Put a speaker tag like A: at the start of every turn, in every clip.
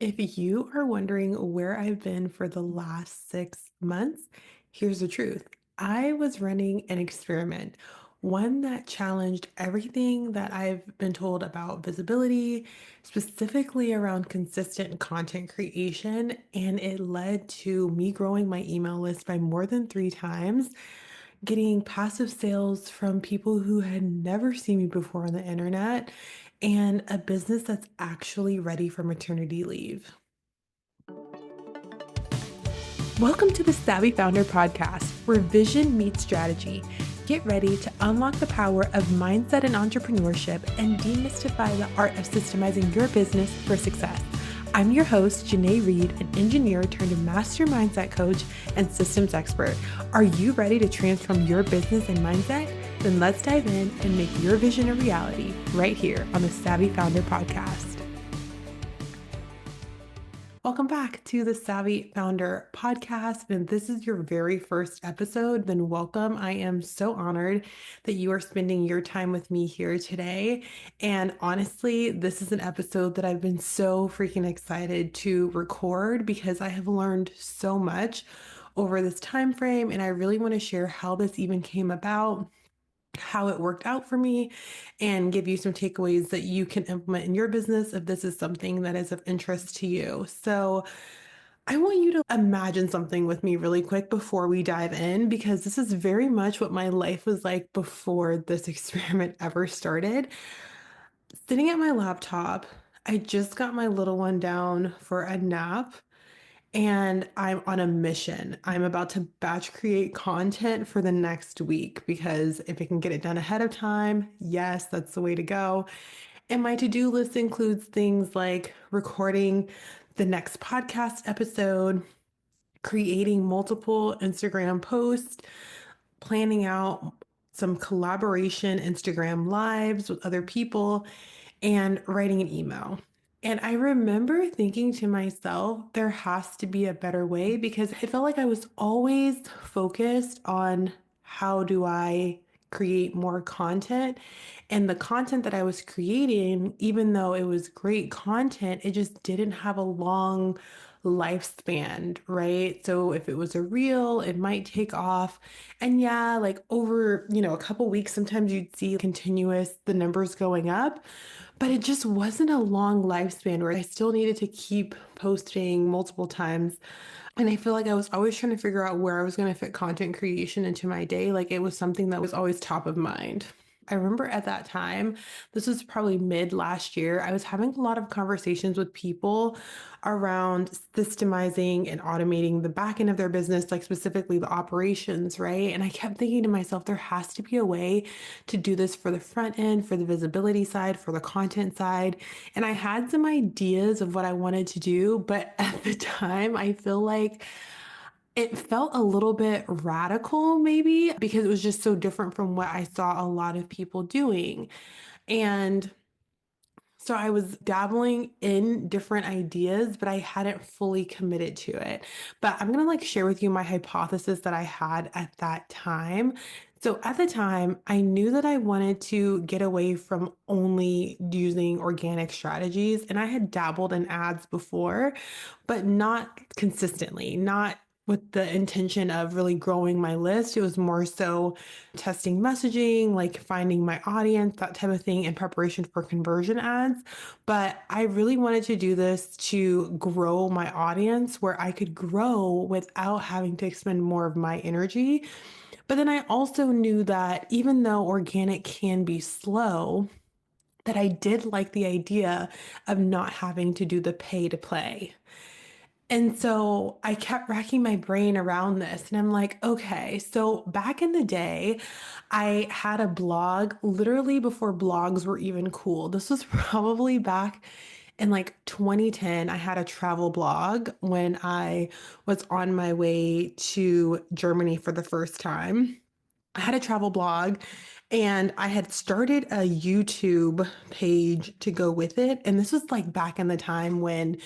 A: If you are wondering where I've been for the last 6 months, here's the truth. I was running an experiment, one that challenged everything that I've been told about visibility, specifically around consistent content creation. And it led to me growing my email list by more than 3 times, getting passive sales from people who had never seen me before on the internet, and a business that's actually ready for maternity leave. Welcome to the Savvy Founder podcast, where vision meets strategy. Get ready to unlock the power of mindset and entrepreneurship and demystify the art of systemizing your business for success. I'm your host, Jenae Reed, an engineer turned master mindset coach and systems expert. Are you ready to transform your business and mindset? Then let's dive in and make your vision a reality right here on the Savvy Founder podcast. Welcome back to the Savvy Founder podcast. And if this is your very first episode, then welcome. I am so honored that you are spending your time with me here today. And honestly, this is an episode that I've been so freaking excited to record because I have learned so much over this time frame. And I really want to share how this even came about, how it worked out for me, and give you some takeaways that you can implement in your business if this is something that is of interest to you. So, I want you to imagine something with me really quick before we dive in, because this is very much what my life was like before this experiment ever started. Sitting at my laptop, I just got my little one down for a nap. And I'm on a mission. I'm about to batch create content for the next week because if I can get it done ahead of time, yes, that's the way to go. And my to-do list includes things like recording the next podcast episode, creating multiple Instagram posts, planning out some collaboration Instagram lives with other people, and writing an email. And I remember thinking to myself, there has to be a better way, because I felt like I was always focused on how do I create more content. And the content that I was creating, even though it was great content, it just didn't have a long lifespan, right? So if it was a reel, it might take off. And yeah, like over, a couple weeks, sometimes you'd see continuous the numbers going up, but it just wasn't a long lifespan where I still needed to keep posting multiple times. And I feel like I was always trying to figure out where I was going to fit content creation into my day. Like it was something that was always top of mind. I remember at that time, this was probably mid last year, I was having a lot of conversations with people around systemizing and automating the back end of their business, like specifically the operations, right? And I kept thinking to myself, there has to be a way to do this for the front end, for the visibility side, for the content side. And I had some ideas of what I wanted to do, but at the time, I feel like it felt a little bit radical, maybe, because it was just so different from what I saw a lot of people doing. And so I was dabbling in different ideas, but I hadn't fully committed to it. But I'm gonna share with you my hypothesis that I had at that time. So at the time, I knew that I wanted to get away from only using organic strategies. And I had dabbled in ads before, but not consistently, not with the intention of really growing my list. It was more so testing messaging, like finding my audience, that type of thing in preparation for conversion ads. But I really wanted to do this to grow my audience where I could grow without having to expend more of my energy. But then I also knew that even though organic can be slow, that I did like the idea of not having to do the pay to play. And so I kept racking my brain around this, and I'm like, okay, so back in the day, I had a blog literally before blogs were even cool. This was probably back in 2010. I had a travel blog when I was on my way to Germany for the first time. I had a travel blog, and I had started a YouTube page to go with it. And this was back in the time when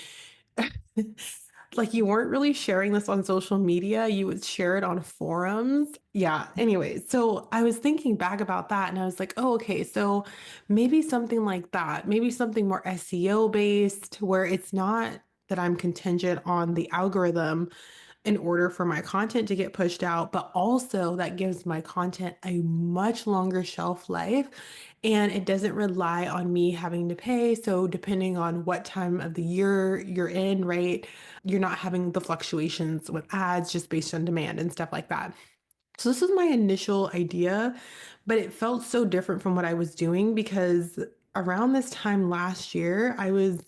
A: you weren't really sharing this on social media, you would share it on forums. Yeah, anyway, so I was thinking back about that, and I was like, oh, okay, so maybe something like that, maybe something more SEO based where it's not that I'm contingent on the algorithm in order for my content to get pushed out, but also that gives my content a much longer shelf life and it doesn't rely on me having to pay. So, depending on what time of the year you're in, right, you're not having the fluctuations with ads just based on demand and stuff like that. So this was my initial idea, but it felt so different from what I was doing because around this time last year, I was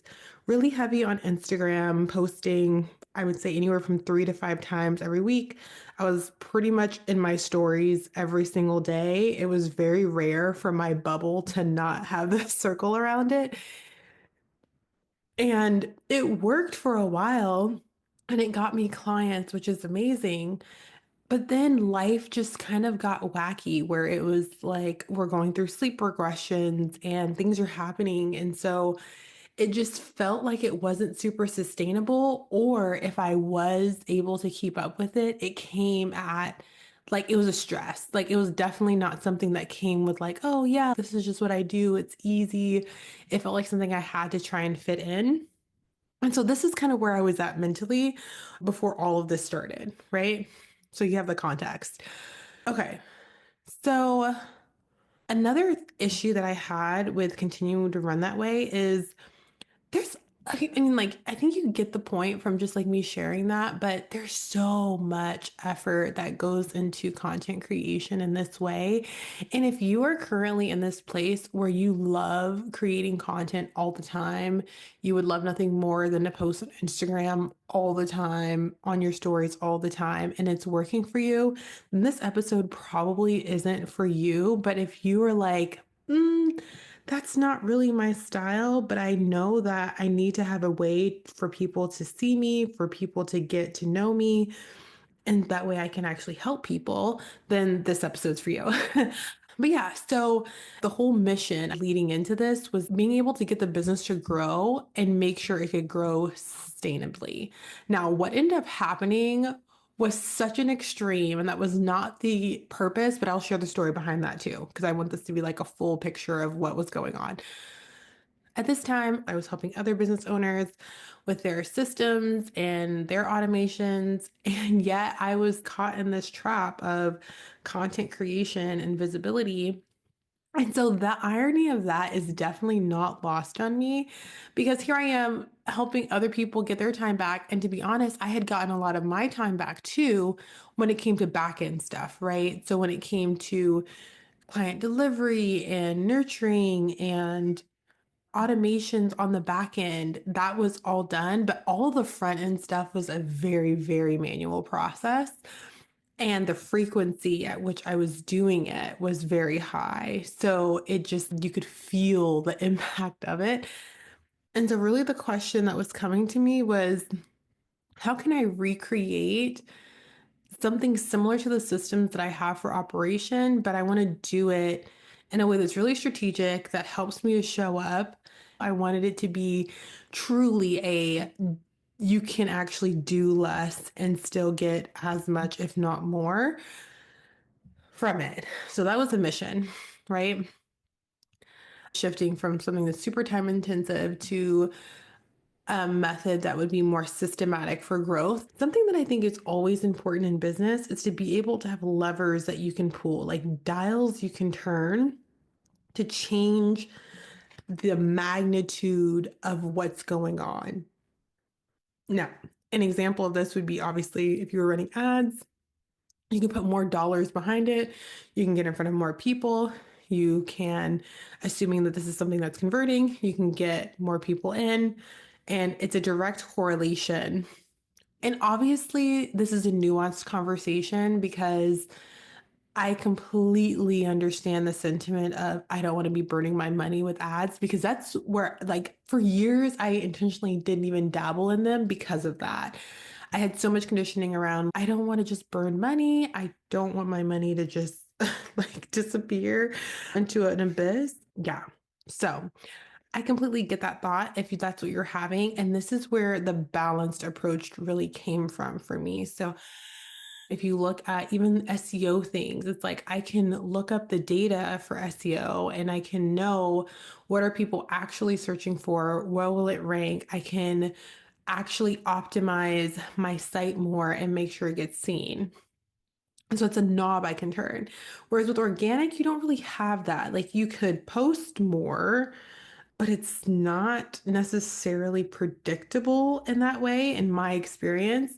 A: really heavy on Instagram, posting, I would say anywhere from 3 to 5 times every week. I was pretty much in my stories every single day. It was very rare for my bubble to not have a circle around it. And it worked for a while and it got me clients, which is amazing. But then life just kind of got wacky where it was like we're going through sleep regressions and things are happening. And so it just felt like it wasn't super sustainable. Or if I was able to keep up with it, it came at like it was a stress. Like it was definitely not something that came with like, oh yeah, this is just what I do. It's easy. It felt like something I had to try and fit in. And so this is kind of where I was at mentally before all of this started, right? So you have the context. Okay. So another issue that I had with continuing to run that way is there's, I mean, like, I think you get the point from just like me sharing that, but there's so much effort that goes into content creation in this way. And if you are currently in this place where you love creating content all the time, you would love nothing more than to post on Instagram all the time, on your stories all the time, and it's working for you, then this episode probably isn't for you. But if you are like, that's not really my style, but I know that I need to have a way for people to see me, for people to get to know me, and that way I can actually help people, then this episode's for you. But yeah, so the whole mission leading into this was being able to get the business to grow and make sure it could grow sustainably. Now, what ended up happening was such an extreme, and that was not the purpose, but I'll share the story behind that too, because I want this to be like a full picture of what was going on. At this time, I was helping other business owners with their systems and their automations. And yet I was caught in this trap of content creation and visibility. And so the irony of that is definitely not lost on me because here I am helping other people get their time back. And to be honest, I had gotten a lot of my time back too when it came to back end stuff, right? So when it came to client delivery and nurturing and automations on the back end, that was all done, but all the front end stuff was a very, very manual process. And the frequency at which I was doing it was very high. So it just, you could feel the impact of it. And so, really, the question that was coming to me was how can I recreate something similar to the systems that I have for operation, but I want to do it in a way that's really strategic that helps me to show up. I wanted it to be truly a you can actually do less and still get as much, if not more, from it. So that was the mission, right? Shifting from something that's super time intensive to a method that would be more systematic for growth. Something that I think is always important in business is to be able to have levers that you can pull, like dials you can turn to change the magnitude of what's going on. Now, an example of this would be obviously if you were running ads, you can put more dollars behind it. You can get in front of more people. You can, assuming that this is something that's converting, you can get more people in, and it's a direct correlation. And obviously, this is a nuanced conversation because I completely understand the sentiment of I don't want to be burning my money with ads because that's where, like, for years, I intentionally didn't even dabble in them because of that. I had so much conditioning around I don't want to just burn money. I don't want my money to just like disappear into an abyss. Yeah. So I completely get that thought if that's what you're having. And this is where the balanced approach really came from for me. So if you look at even SEO things, it's like I can look up the data for SEO and I can know what are people actually searching for, where will it rank. I can actually optimize my site more and make sure it gets seen. So it's a knob I can turn. Whereas with organic, you don't really have that. Like you could post more, but it's not necessarily predictable in that way, in my experience.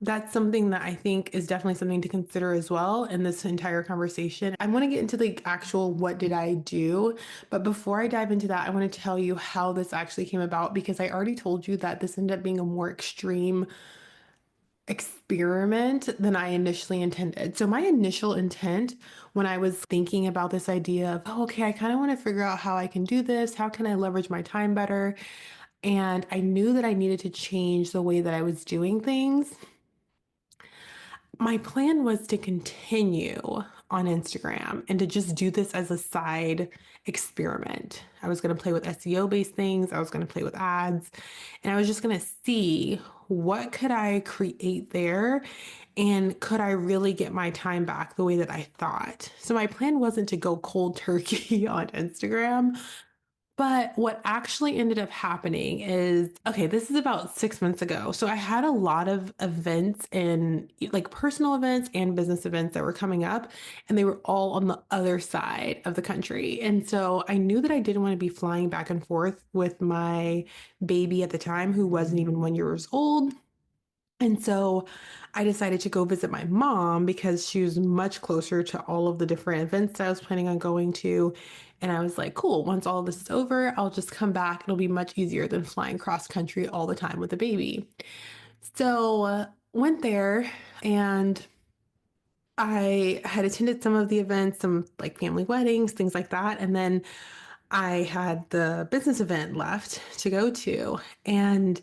A: That's something that I think is definitely something to consider as well in this entire conversation. I want to get into the actual what did I do, but before I dive into that, I want to tell you how this actually came about because I already told you that this ended up being a more extreme experiment than I initially intended. So, my initial intent when I was thinking about this idea of, oh, okay, I kind of want to figure out how I can do this, how can I leverage my time better? And I knew that I needed to change the way that I was doing things. My plan was to continue on Instagram and to just do this as a side experiment. I was going to play with SEO based things, I was going to play with ads, and I was just going to see what could I create there and could I really get my time back the way that I thought. So my plan wasn't to go cold turkey on Instagram. But what actually ended up happening is, okay, this is about 6 months ago. So I had a lot of events and like personal events and business events that were coming up, and they were all on the other side of the country. And so I knew that I didn't want to be flying back and forth with my baby at the time, who wasn't even 1 year old. And so I decided to go visit my mom because she was much closer to all of the different events that I was planning on going to. And I was like, cool, once all of this is over, I'll just come back. It'll be much easier than flying cross country all the time with a baby. So went there and I had attended some of the events, some like family weddings, things like that. And then I had the business event left to go to. And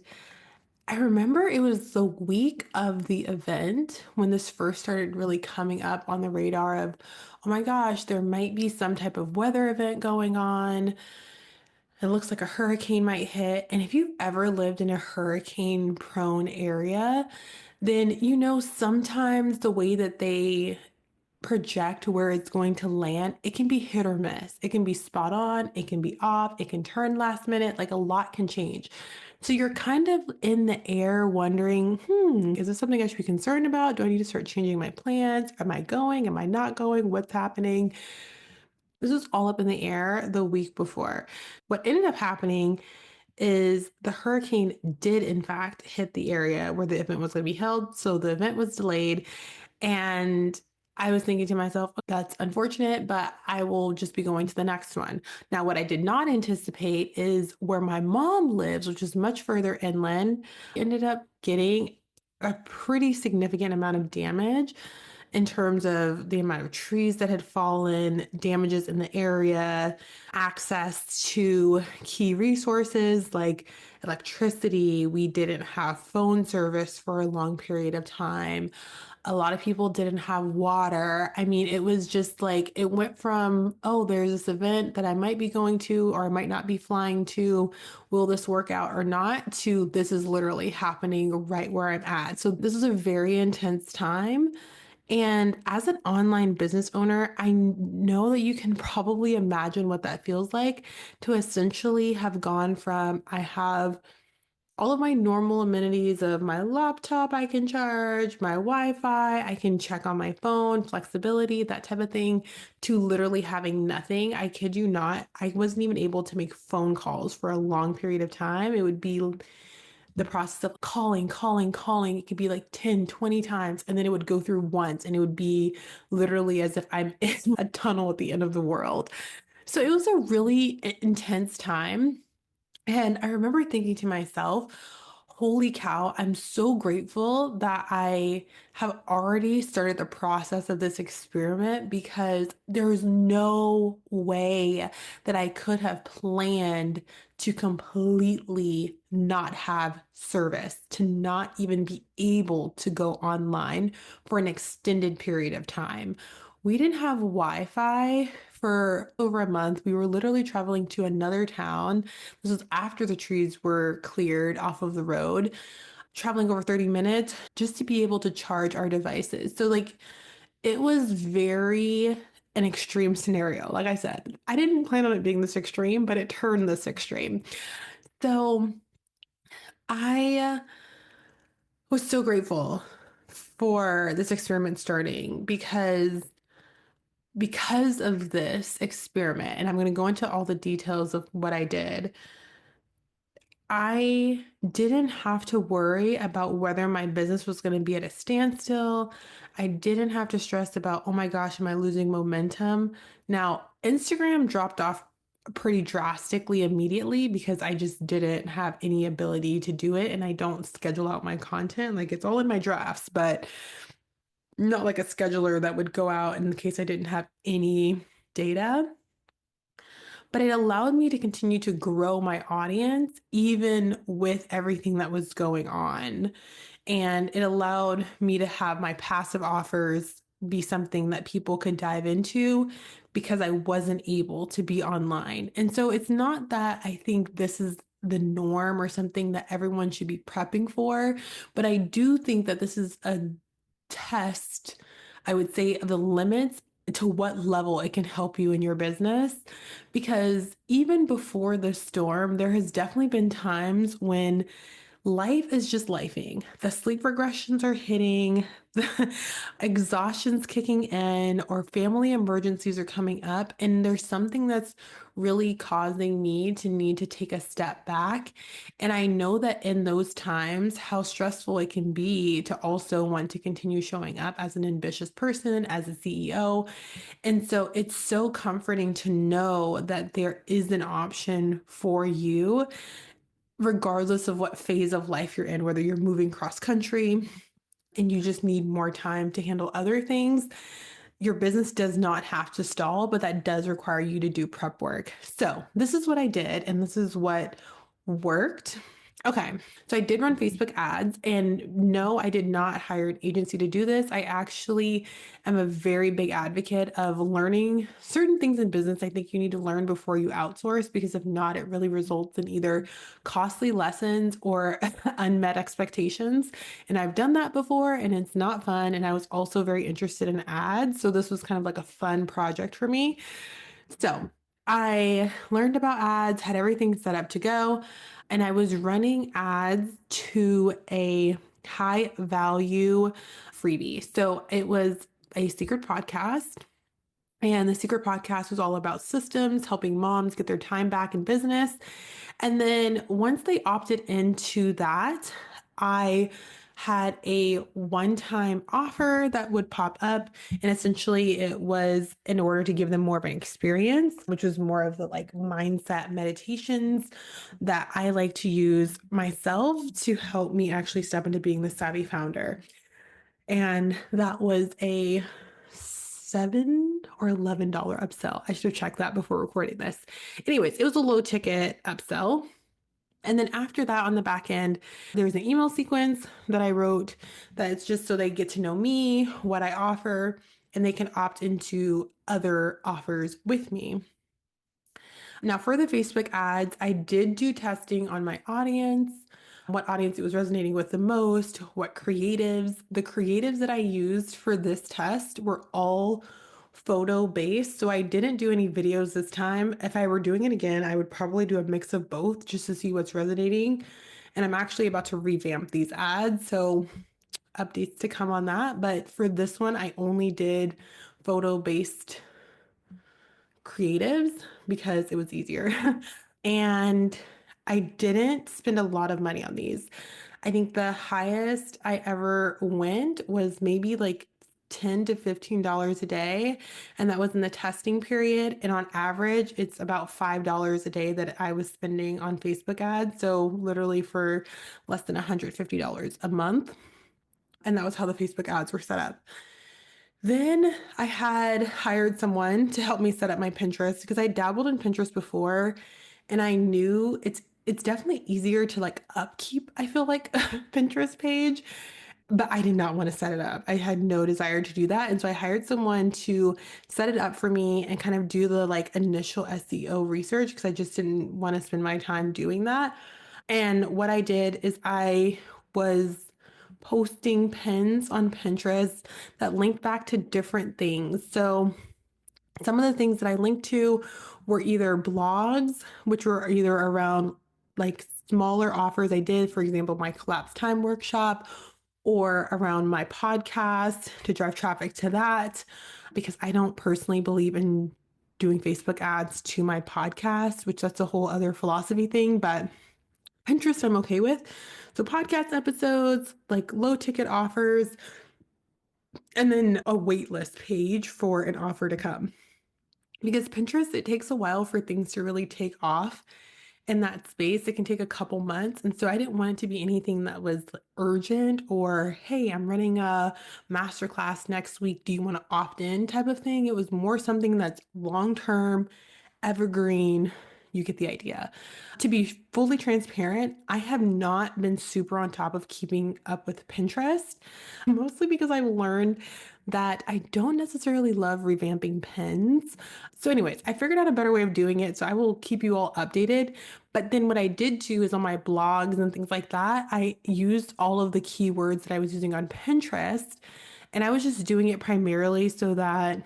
A: I remember it was the week of the event when this first started really coming up on the radar of, oh my gosh, there might be some type of weather event going on. It looks like a hurricane might hit. And if you've ever lived in a hurricane prone area, then you know sometimes the way that they project where it's going to land, it can be hit or miss. It can be spot on, it can be off, it can turn last minute, like a lot can change. So you're kind of in the air wondering, is this something I should be concerned about? Do I need to start changing my plans? Am I going? Am I not going? What's happening? This was all up in the air the week before. What ended up happening is the hurricane did, in fact, hit the area where the event was going to be held. So the event was delayed. And I was thinking to myself, "Oh, that's unfortunate, but I will just be going to the next one." Now, what I did not anticipate is where my mom lives, which is much further inland, ended up getting a pretty significant amount of damage in terms of the amount of trees that had fallen, damages in the area, access to key resources like electricity. We didn't have phone service for a long period of time. A lot of people didn't have water. I mean, it was just like it went from, oh, there's this event that I might be going to or I might not be flying to. Will this work out or not? To this is literally happening right where I'm at. So this is a very intense time. And as an online business owner, I know that you can probably imagine what that feels like to essentially have gone from I have all of my normal amenities of my laptop I can charge, my Wi-Fi, I can check on my phone, flexibility, that type of thing, to literally having nothing. I kid you not, I wasn't even able to make phone calls for a long period of time. It would be the process of calling, calling, calling. It could be like 10, 20 times, and then it would go through once, and it would be literally as if I'm in a tunnel at the end of the world. So it was a really intense time. And I remember thinking to myself, holy cow, I'm so grateful that I have already started the process of this experiment because there's no way that I could have planned to completely not have service, to not even be able to go online for an extended period of time. We didn't have Wi-Fi for over a month. We were literally traveling to another town. This was after the trees were cleared off of the road, traveling over 30 minutes just to be able to charge our devices. So, like, it was very an extreme scenario. Like I said, I didn't plan on it being this extreme, but it turned this extreme. So, I was so grateful for this experiment starting because of this experiment, and I'm going to go into all the details of what I did. I didn't have to worry about whether my business was going to be at a standstill. I didn't have to stress about, oh my gosh, am I losing momentum? Now, Instagram dropped off pretty drastically immediately because I just didn't have any ability to do it and I don't schedule out my content. Like it's all in my drafts, but not like a scheduler that would go out in case I didn't have any data. But it allowed me to continue to grow my audience even with everything that was going on. And it allowed me to have my passive offers be something that people could dive into because I wasn't able to be online. And so it's not that I think this is the norm or something that everyone should be prepping for, but I do think that this is a test, I would say, of the limits to what level it can help you in your business. Because even before the storm, there has definitely been times when life is just lifing. The sleep regressions are hitting, the exhaustion's kicking in, or family emergencies are coming up. And there's something that's really causing me to need to take a step back. And I know that in those times, how stressful it can be to also want to continue showing up as an ambitious person, as a CEO. And so it's so comforting to know that there is an option for you regardless of what phase of life you're in, whether you're moving cross country and you just need more time to handle other things, your business does not have to stall, but that does require you to do prep work. So, this is what I did, and this is what worked. Okay, so I did run Facebook ads, and no, I did not hire an agency to do this. I actually am a very big advocate of learning certain things in business. I think you need to learn before you outsource because if not, it really results in either costly lessons or unmet expectations. And I've done that before, and it's not fun. And I was also very interested in ads. So this was kind of like a fun project for me. So I learned about ads, had everything set up to go, and I was running ads to a high value freebie. So it was a secret podcast. And the secret podcast was all about systems, helping moms get their time back in business. And then once they opted into that, I had a one-time offer that would pop up. And essentially it was in order to give them more of an experience, which was more of the like mindset meditations that I like to use myself to help me actually step into being the savvy founder. And that was a $7 or $11 upsell. I should have checked that before recording this. Anyways, it was a low ticket upsell. And then after that, on the back end, there's an email sequence that I wrote that it's just so they get to know me, what I offer, and they can opt into other offers with me. Now, for the Facebook ads, I did do testing on my audience, what audience it was resonating with the most, what creatives. The creatives that I used for this test were all photo based. So I didn't do any videos this time. If I were doing it again, I would probably do a mix of both just to see what's resonating. And I'm actually about to revamp these ads. So updates to come on that. But for this one, I only did photo based creatives because it was easier. And I didn't spend a lot of money on these. I think the highest I ever went was maybe like $10 to $15 a day. And that was in the testing period. And on average, it's about $5 a day that I was spending on Facebook ads. So literally for less than $150 a month. And that was how the Facebook ads were set up. Then I had hired someone to help me set up my Pinterest because I dabbled in Pinterest before and I knew it's definitely easier to like upkeep, I feel like, a Pinterest page, but I did not want to set it up. I had no desire to do that. And so I hired someone to set it up for me and kind of do the like initial SEO research because I just didn't want to spend my time doing that. And what I did is I was posting pins on Pinterest that linked back to different things. So some of the things that I linked to were either blogs, which were either around like smaller offers I did, for example, my collapse time workshop or around my podcast to drive traffic to that, because I don't personally believe in doing Facebook ads to my podcast, which that's a whole other philosophy thing, but Pinterest I'm okay with. So podcast episodes, like low ticket offers, and then a wait list page for an offer to come. Because Pinterest, it takes a while for things to really take off in that space. It can take a couple months. And so I didn't want it to be anything that was urgent or, hey, I'm running a masterclass next week. Do you want to opt in type of thing? It was more something that's long term, evergreen. You get the idea. To be fully transparent, I have not been super on top of keeping up with Pinterest, mostly because I've learned that I don't necessarily love revamping pins. So, anyways, I figured out a better way of doing it. So, I will keep you all updated. But then what I did do is on my blogs and things like that, I used all of the keywords that I was using on Pinterest. And I was just doing it primarily so that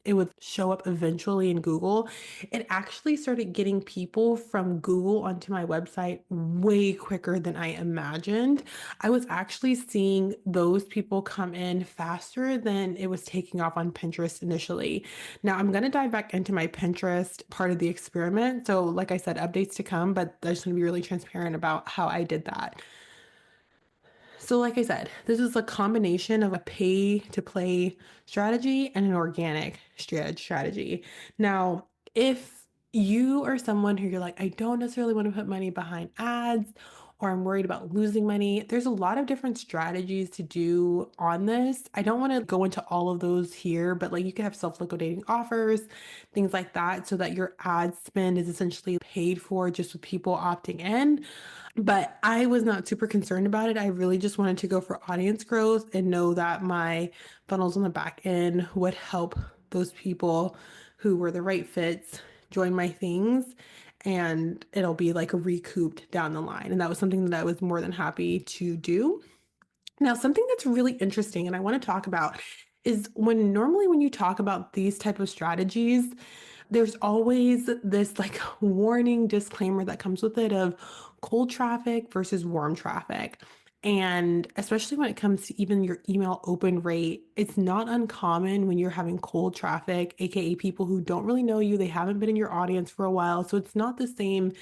A: it would show up eventually in Google. It actually started getting people from Google onto my website way quicker than I imagined. I was actually seeing those people come in faster than it was taking off on Pinterest initially. Now, I'm going to dive back into my Pinterest part of the experiment. So, like I said, updates to come, but I just want to be really transparent about how I did that. So, like I said, this is a combination of a pay to play strategy and an organic strategy. Now, if you are someone who you're like, I don't necessarily want to put money behind ads or I'm worried about losing money, there's a lot of different strategies to do on this. I don't want to go into all of those here, but like you can have self-liquidating offers, things like that, so that your ad spend is essentially paid for just with people opting in. But I was not super concerned about it. I really just wanted to go for audience growth and know that my funnels on the back end would help those people who were the right fits join my things, and it'll be like recouped down the line. And that was something that I was more than happy to do. Now, something that's really interesting and I want to talk about is when you talk about these type of strategies, there's always this like warning disclaimer that comes with it of cold traffic versus warm traffic. And especially when it comes to even your email open rate, it's not uncommon when you're having cold traffic, aka people who don't really know you, they haven't been in your audience for a while. So it's not the same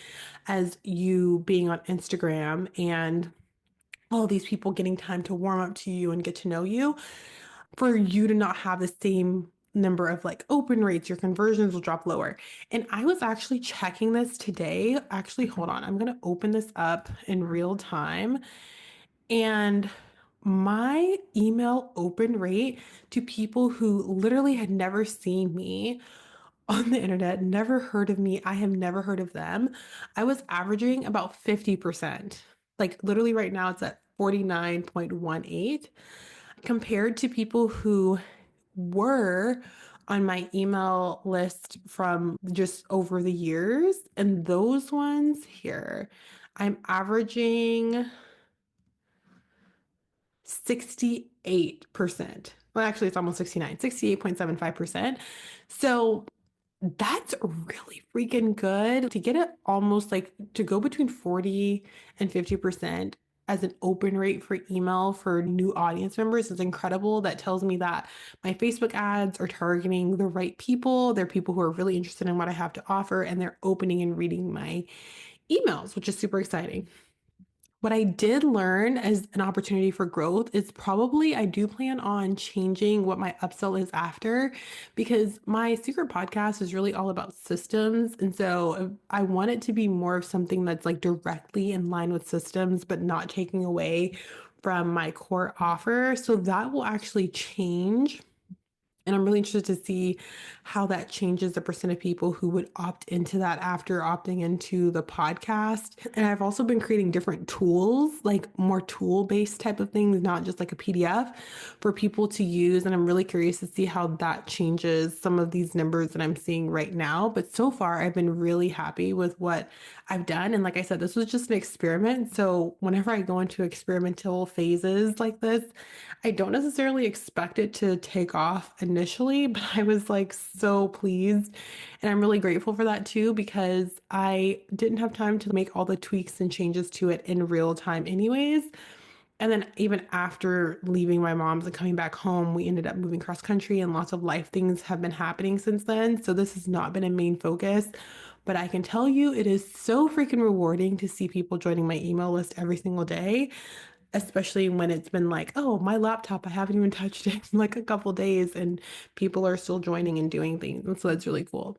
A: as you being on Instagram and all these people getting time to warm up to you and get to know you, for you to not have the same number of like open rates, your conversions will drop lower. And I was actually checking this today. Actually, hold on. I'm going to open this up in real time. And my email open rate to people who literally had never seen me on the internet, never heard of me, I have never heard of them, I was averaging about 50%. Like literally right now it's at 49.18 compared to people who were on my email list from just over the years. And those ones here, I'm averaging 68%. Well, actually, it's almost 69, 68.75%. So that's really freaking good to get it almost like to go between 40 and 50% as an open rate for email for new audience members is incredible. That tells me that my Facebook ads are targeting the right people. They're people who are really interested in what I have to offer and they're opening and reading my emails, which is super exciting. What I did learn as an opportunity for growth is probably I do plan on changing what my upsell is after, because my secret podcast is really all about systems. And so I want it to be more of something that's like directly in line with systems, but not taking away from my core offer. So that will actually change. And I'm really interested to see how that changes the percent of people who would opt into that after opting into the podcast. And I've also been creating different tools, like more tool-based type of things, not just like a PDF for people to use. And I'm really curious to see how that changes some of these numbers that I'm seeing right now. But so far, I've been really happy with what I've done. And like I said, this was just an experiment. So whenever I go into experimental phases like this, I don't necessarily expect it to take off initially, but I was like so pleased. And I'm really grateful for that too, because I didn't have time to make all the tweaks and changes to it in real time, anyways. And then even after leaving my mom's and coming back home, we ended up moving cross country and lots of life things have been happening since then. So this has not been a main focus. But I can tell you it is so freaking rewarding to see people joining my email list every single day, especially when it's been like, oh, my laptop, I haven't even touched it in like a couple days and people are still joining and doing things. And so that's really cool.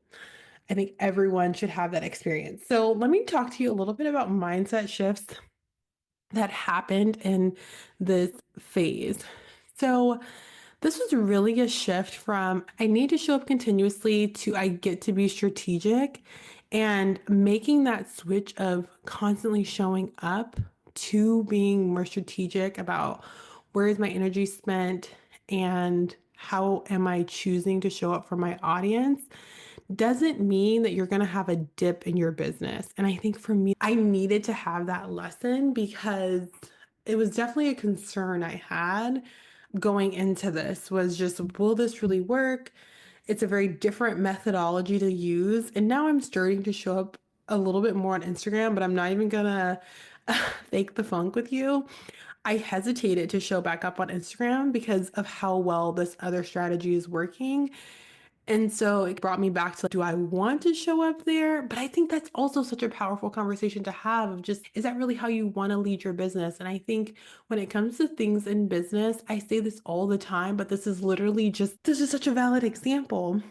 A: I think everyone should have that experience. So let me talk to you a little bit about mindset shifts that happened in this phase. So, this was really a shift from I need to show up continuously to I get to be strategic, and making that switch of constantly showing up to being more strategic about where is my energy spent and how am I choosing to show up for my audience doesn't mean that you're going to have a dip in your business. And I think for me, I needed to have that lesson because it was definitely a concern I had going into this was just, will this really work? It's a very different methodology to use. And now I'm starting to show up a little bit more on Instagram, but I'm not even gonna fake the funk with you. I hesitated to show back up on Instagram because of how well this other strategy is working. And so it brought me back to, do I want to show up there? But I think that's also such a powerful conversation to have of just, is that really how you want to lead your business? And I think when it comes to things in business, I say this all the time, but this is literally just, this is such a valid example.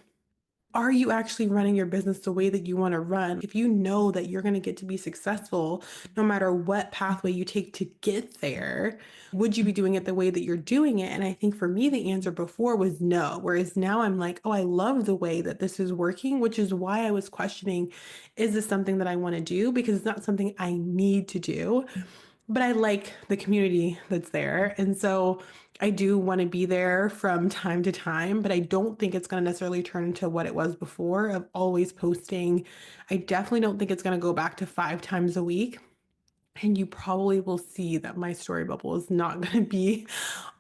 A: Are you actually running your business the way that you want to run? If you know that you're going to get to be successful no matter what pathway you take to get there, would you be doing it the way that you're doing it? And I think for me, the answer before was no. Whereas now I'm like, oh, I love the way that this is working, which is why I was questioning, is this something that I want to do? Because it's not something I need to do, but I like the community that's there. And so I do want to be there from time to time, but I don't think it's going to necessarily turn into what it was before of always posting. I definitely don't think it's going to go back to 5 times a week. And you probably will see that my story bubble is not going to be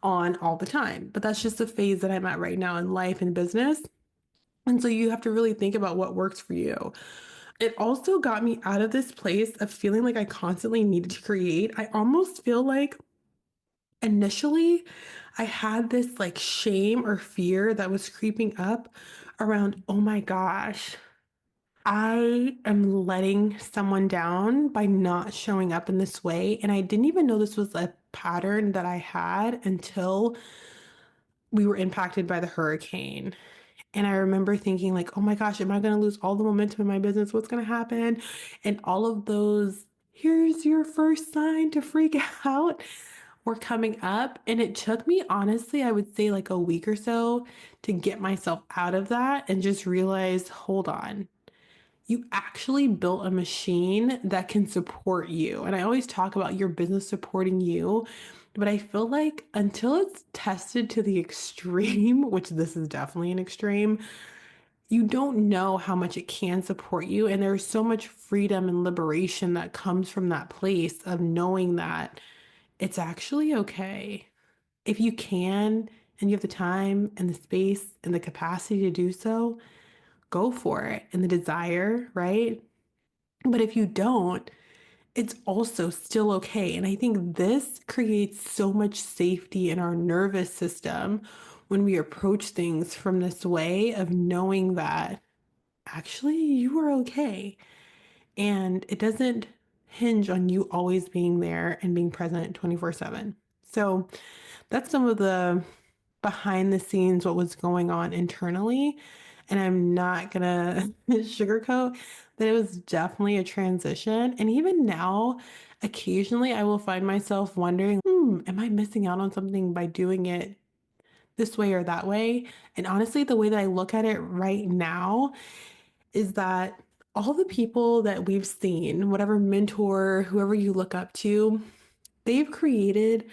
A: on all the time. But that's just the phase that I'm at right now in life and business. And so you have to really think about what works for you. It also got me out of this place of feeling like I constantly needed to create. I almost feel like initially I had this like shame or fear that was creeping up around, oh my gosh, I am letting someone down by not showing up in this way. And I didn't even know this was a pattern that I had until we were impacted by the hurricane. And I remember thinking, like, oh my gosh, am I going to lose all the momentum in my business? What's going to happen? And all of those, here's your first sign to freak out, were coming up. And it took me, honestly, I would say like a week or so to get myself out of that and just realize, hold on, you actually built a machine that can support you. And I always talk about your business supporting you, but I feel like until it's tested to the extreme, which this is definitely an extreme, you don't know how much it can support you. And there's so much freedom and liberation that comes from that place of knowing that it's actually okay. If you can and you have the time and the space and the capacity to do so, go for it and the desire, right? But if you don't, it's also still okay. And I think this creates so much safety in our nervous system when we approach things from this way of knowing that actually you are okay. And it doesn't hinge on you always being there and being present 24/7. So that's some of the behind the scenes, what was going on internally. And I'm not gonna sugarcoat that it was definitely a transition. And even now, occasionally I will find myself wondering, am I missing out on something by doing it this way or that way? And honestly, the way that I look at it right now is that all the people that we've seen, whatever mentor, whoever you look up to, they've created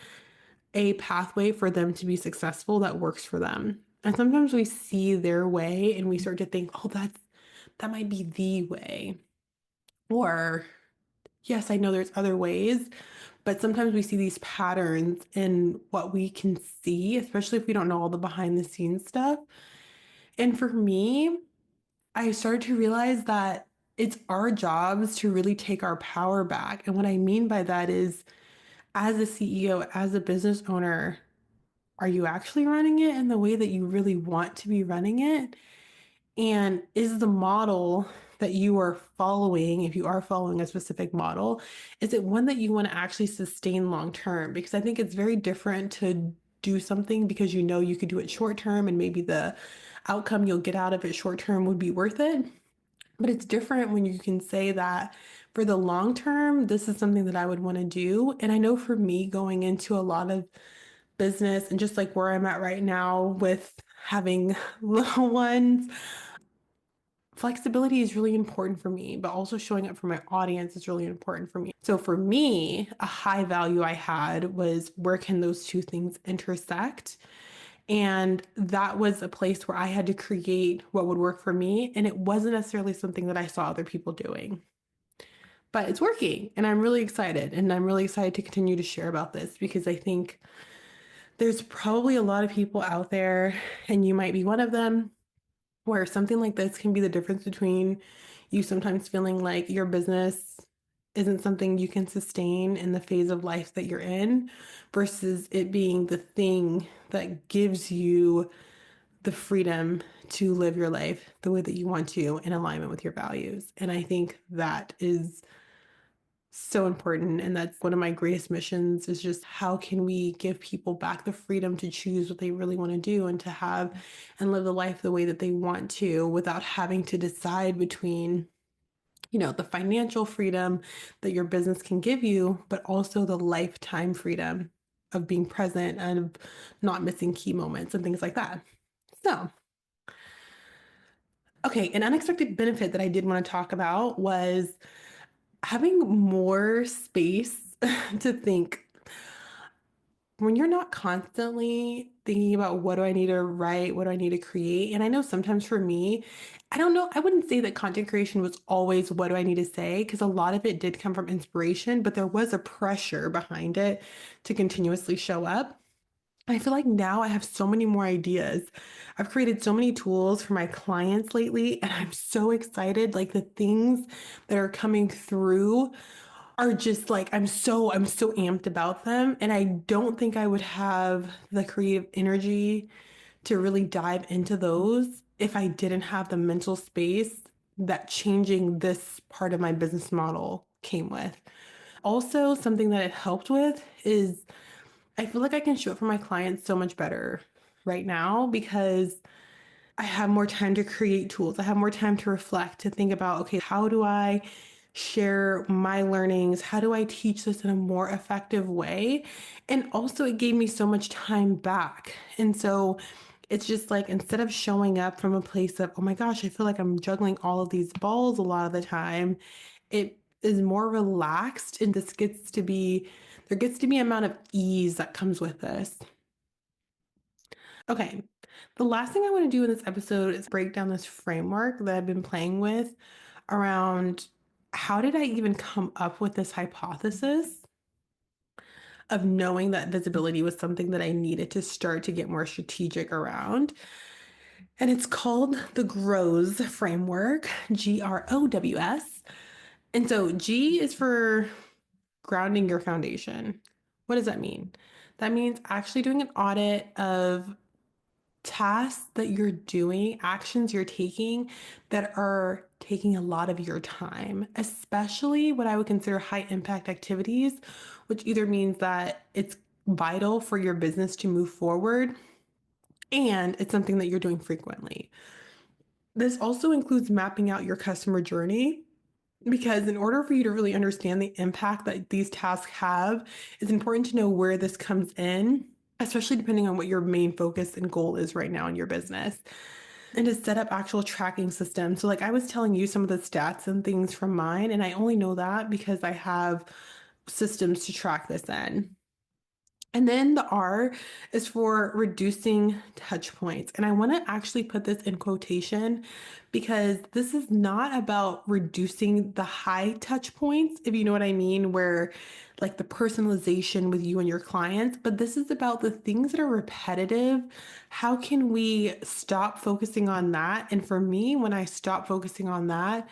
A: a pathway for them to be successful that works for them. And sometimes we see their way and we start to think, oh, that might be the way. Or yes, I know there's other ways, but sometimes we see these patterns in what we can see, especially if we don't know all the behind the scenes stuff. And for me, I started to realize that it's our jobs to really take our power back. And what I mean by that is, as a CEO, as a business owner, are you actually running it in the way that you really want to be running it? And is the model that you are following, if you are following a specific model, is it one that you want to actually sustain long term? Because I think it's very different to do something because you know you could do it short term and maybe the outcome you'll get out of it short term would be worth it. But it's different when you can say that for the long term, this is something that I would want to do. And I know for me, going into a lot of business and just like where I'm at right now with having little ones, flexibility is really important for me, but also showing up for my audience is really important for me. So for me, a high value I had was where can those two things intersect? And that was a place where I had to create what would work for me. And it wasn't necessarily something that I saw other people doing, but it's working. And I'm really excited. And I'm really excited to continue to share about this because I think there's probably a lot of people out there, and you might be one of them, where something like this can be the difference between you sometimes feeling like your business isn't something you can sustain in the phase of life that you're in versus it being the thing that gives you the freedom to live your life the way that you want to in alignment with your values. And I think that is so important. And that's one of my greatest missions is just how can we give people back the freedom to choose what they really want to do and to have and live the life the way that they want to without having to decide between, the financial freedom that your business can give you, but also the lifetime freedom of being present and of not missing key moments and things like that. So, okay, an unexpected benefit that I did want to talk about was having more space to think when you're not constantly thinking about what do I need to write, what do I need to create. And I know sometimes for me, I don't know, I wouldn't say that content creation was always what do I need to say, because a lot of it did come from inspiration, but there was a pressure behind it to continuously show up. I feel like now I have so many more ideas. I've created so many tools for my clients lately, and I'm so excited. Like the things that are coming through are just like I'm so amped about them, and I don't think I would have the creative energy to really dive into those if I didn't have the mental space that changing this part of my business model came with. Also, something that it helped with is I feel like I can show up for my clients so much better right now because I have more time to create tools. I have more time to reflect, to think about, okay, how do I share my learnings? How do I teach this in a more effective way? And also, it gave me so much time back. And so it's just like instead of showing up from a place of, oh my gosh, I feel like I'm juggling all of these balls a lot of the time, it is more relaxed. And there gets to be an amount of ease that comes with this. Okay. The last thing I want to do in this episode is break down this framework that I've been playing with around how did I even come up with this hypothesis of knowing that visibility was something that I needed to start to get more strategic around. And it's called the GROWS framework, GROWS. And so G is for grounding your foundation. What does that mean? That means actually doing an audit of tasks that you're doing, actions you're taking that are taking a lot of your time, especially what I would consider high impact activities, which either means that it's vital for your business to move forward and it's something that you're doing frequently. This also includes mapping out your customer journey because in order for you to really understand the impact that these tasks have, it's important to know where this comes in, especially depending on what your main focus and goal is right now in your business, and to set up actual tracking systems. So, like I was telling you some of the stats and things from mine, and I only know that because I have systems to track this in. And then the R is for reducing touch points. And I want to actually put this in quotation because this is not about reducing the high touch points, if you know what I mean, where like the personalization with you and your clients, but this is about the things that are repetitive. How can we stop focusing on that? And for me, when I stop focusing on that,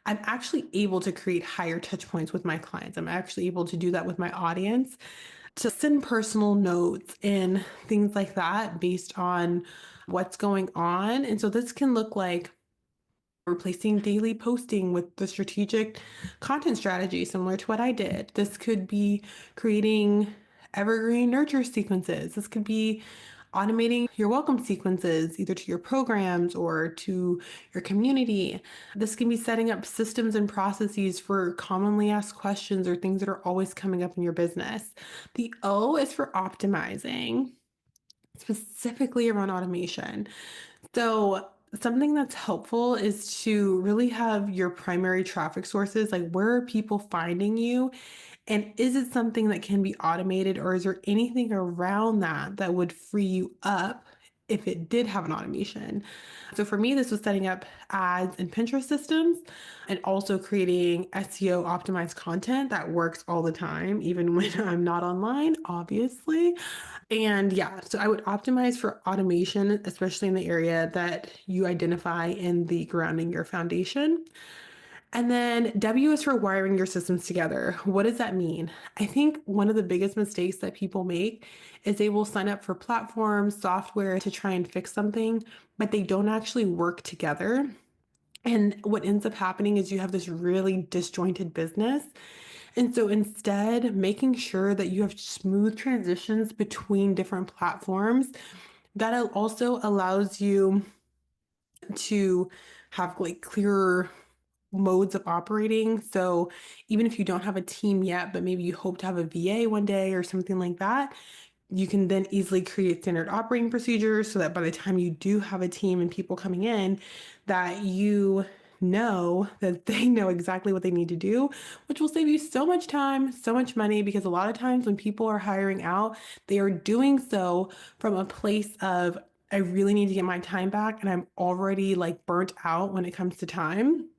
A: I'm actually able to create higher touch points with my clients. I'm actually able to do that with my audience, to send personal notes and things like that based on what's going on. And so this can look like replacing daily posting with the strategic content strategy, similar to what I did. This could be creating evergreen nurture sequences. This could be automating your welcome sequences, either to your programs or to your community. This can be setting up systems and processes for commonly asked questions or things that are always coming up in your business. The O is for optimizing, specifically around automation. So, something that's helpful is to really have your primary traffic sources, like where are people finding you? And is it something that can be automated, or is there anything around that that would free you up if it did have an automation? So for me, this was setting up ads and Pinterest systems and also creating SEO optimized content that works all the time, even when I'm not online, obviously. And yeah, so I would optimize for automation, especially in the area that you identify in the grounding your foundation. And then W is for wiring your systems together. What does that mean? I think one of the biggest mistakes that people make is they will sign up for platforms, software to try and fix something, but they don't actually work together. And what ends up happening is you have this really disjointed business. And so instead, making sure that you have smooth transitions between different platforms, that also allows you to have like clearer modes of operating. So even if you don't have a team yet, but maybe you hope to have a VA one day or something like that, you can then easily create standard operating procedures so that by the time you do have a team and people coming in, that you know that they know exactly what they need to do, which will save you so much time, so much money, because a lot of times when people are hiring out, they are doing so from a place of, I really need to get my time back and I'm already like burnt out when it comes to time.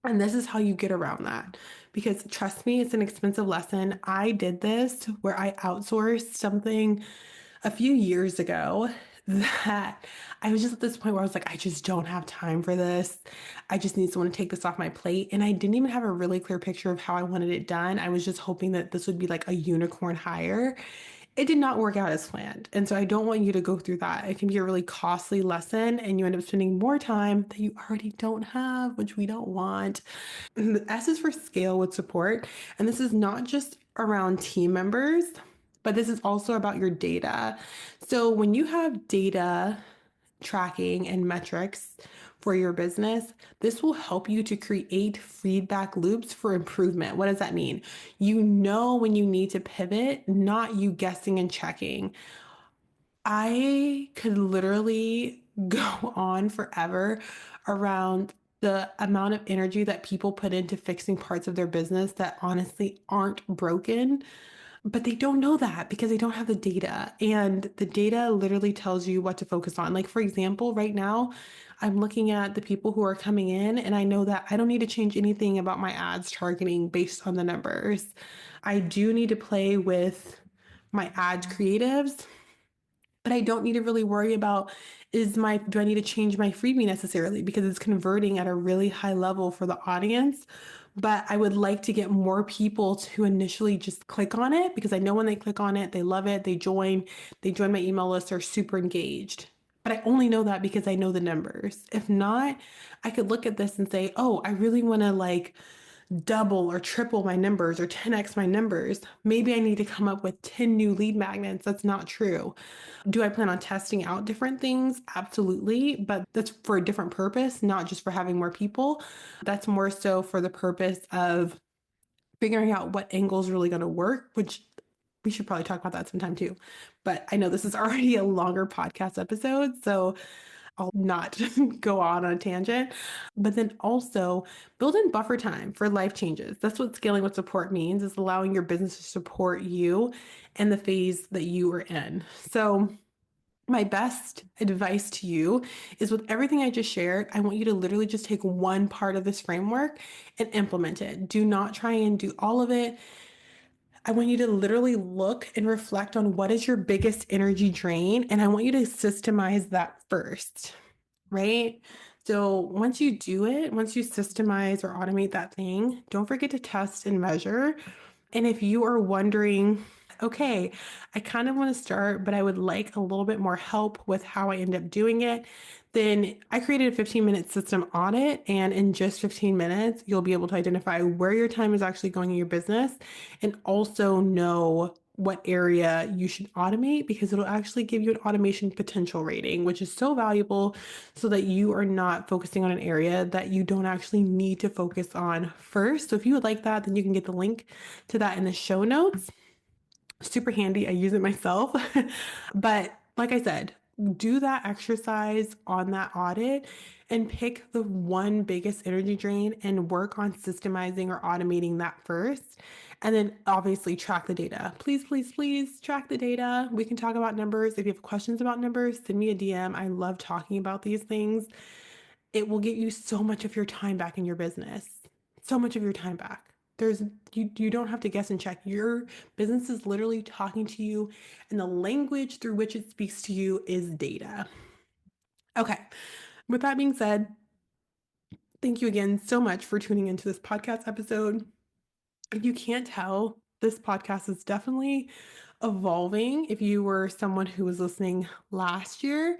A: And this is how you get around that. Because trust me, it's an expensive lesson. I did this where I outsourced something a few years ago that I was just at this point where I was like, I just don't have time for this. I just need someone to take this off my plate. And I didn't even have a really clear picture of how I wanted it done. I was just hoping that this would be like a unicorn hire. It did not work out as planned. And so I don't want you to go through that. It can be a really costly lesson and you end up spending more time that you already don't have, which we don't want. The S is for scale with support. And this is not just around team members, but this is also about your data. So when you have data tracking and metrics for your business, this will help you to create feedback loops for improvement. What does that mean? You know when you need to pivot, not you guessing and checking. I could literally go on forever around the amount of energy that people put into fixing parts of their business that honestly aren't broken, but they don't know that because they don't have the data. And the data literally tells you what to focus on. Like, for example, right now, I'm looking at the people who are coming in, and I know that I don't need to change anything about my ads targeting based on the numbers. I do need to play with my ad creatives, but I don't need to really worry about, do I need to change my freebie necessarily, because it's converting at a really high level for the audience. But I would like to get more people to initially just click on it, because I know when they click on it, they love it, they join my email list, they're super engaged. But I only know that because I know the numbers. If not, I could look at this and say, oh, I really want to like double or triple my numbers or 10x my numbers. Maybe I need to come up with 10 new lead magnets. That's not true. Do I plan on testing out different things? Absolutely. But that's for a different purpose, not just for having more people. That's more so for the purpose of figuring out what angle is really going to work, which we should probably talk about that sometime too. But I know this is already a longer podcast episode. So I'll not go on a tangent. But then also build in buffer time for life changes. That's what scaling with support means, is allowing your business to support you and the phase that you are in. So my best advice to you is, with everything I just shared, I want you to literally just take one part of this framework and implement it. Do not try and do all of it. I want you to literally look and reflect on what is your biggest energy drain, and I want you to systemize that first, right? So once you do it, once you systemize or automate that thing, don't forget to test and measure. And if you are wondering, okay, I kind of want to start, but I would like a little bit more help with how I end up doing it, then I created a 15-minute system audit. And in just 15 minutes, you'll be able to identify where your time is actually going in your business and also know what area you should automate, because it'll actually give you an automation potential rating, which is so valuable, so that you are not focusing on an area that you don't actually need to focus on first. So if you would like that, then you can get the link to that in the show notes. Super handy. I use it myself. But like I said, do that exercise on that audit and pick the one biggest energy drain and work on systemizing or automating that first. And then obviously track the data. Please, please, please track the data. We can talk about numbers. If you have questions about numbers, send me a DM. I love talking about these things. It will get you so much of your time back in your business. So much of your time back. There's you don't have to guess and check. Your business is literally talking to you, and the language through which it speaks to you is data. Okay. With that being said, thank you again so much for tuning into this podcast episode. If you can't tell, this podcast is definitely evolving. If you were someone who was listening last year,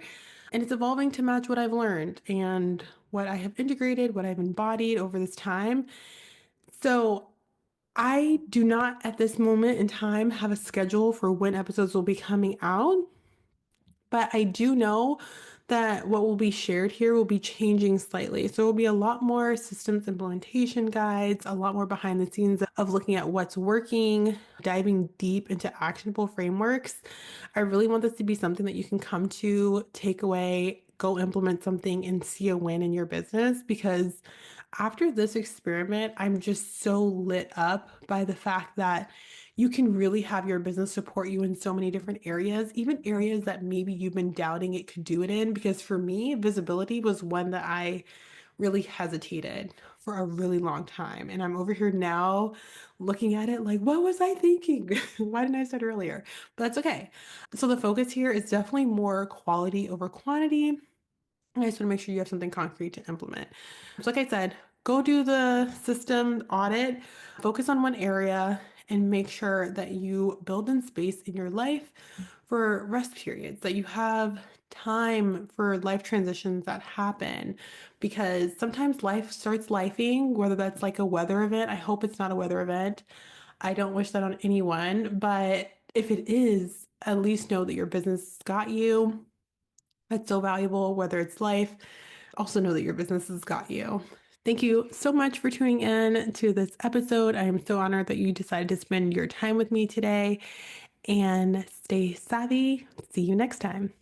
A: and it's evolving to match what I've learned and what I have integrated, what I've embodied over this time. So I do not at this moment in time have a schedule for when episodes will be coming out, but I do know that what will be shared here will be changing slightly. So it will be a lot more systems implementation guides, a lot more behind the scenes of looking at what's working, diving deep into actionable frameworks. I really want this to be something that you can come to, take away, go implement something, and see a win in your business, because after this experiment, I'm just so lit up by the fact that you can really have your business support you in so many different areas, even areas that maybe you've been doubting it could do it in. Because for me, visibility was one that I really hesitated for a really long time. And I'm over here now looking at it like, what was I thinking? Why didn't I start earlier? But that's okay. So the focus here is definitely more quality over quantity. I just want to make sure you have something concrete to implement. So like I said, go do the system audit, focus on one area, and make sure that you build in space in your life for rest periods, that you have time for life transitions that happen, because sometimes life starts lifing, whether that's like a weather event. I hope it's not a weather event. I don't wish that on anyone, but if it is, at least know that your business got you. That's so valuable, whether it's life. Also know that your business has got you. Thank you so much for tuning in to this episode. I am so honored that you decided to spend your time with me today, and stay savvy. See you next time.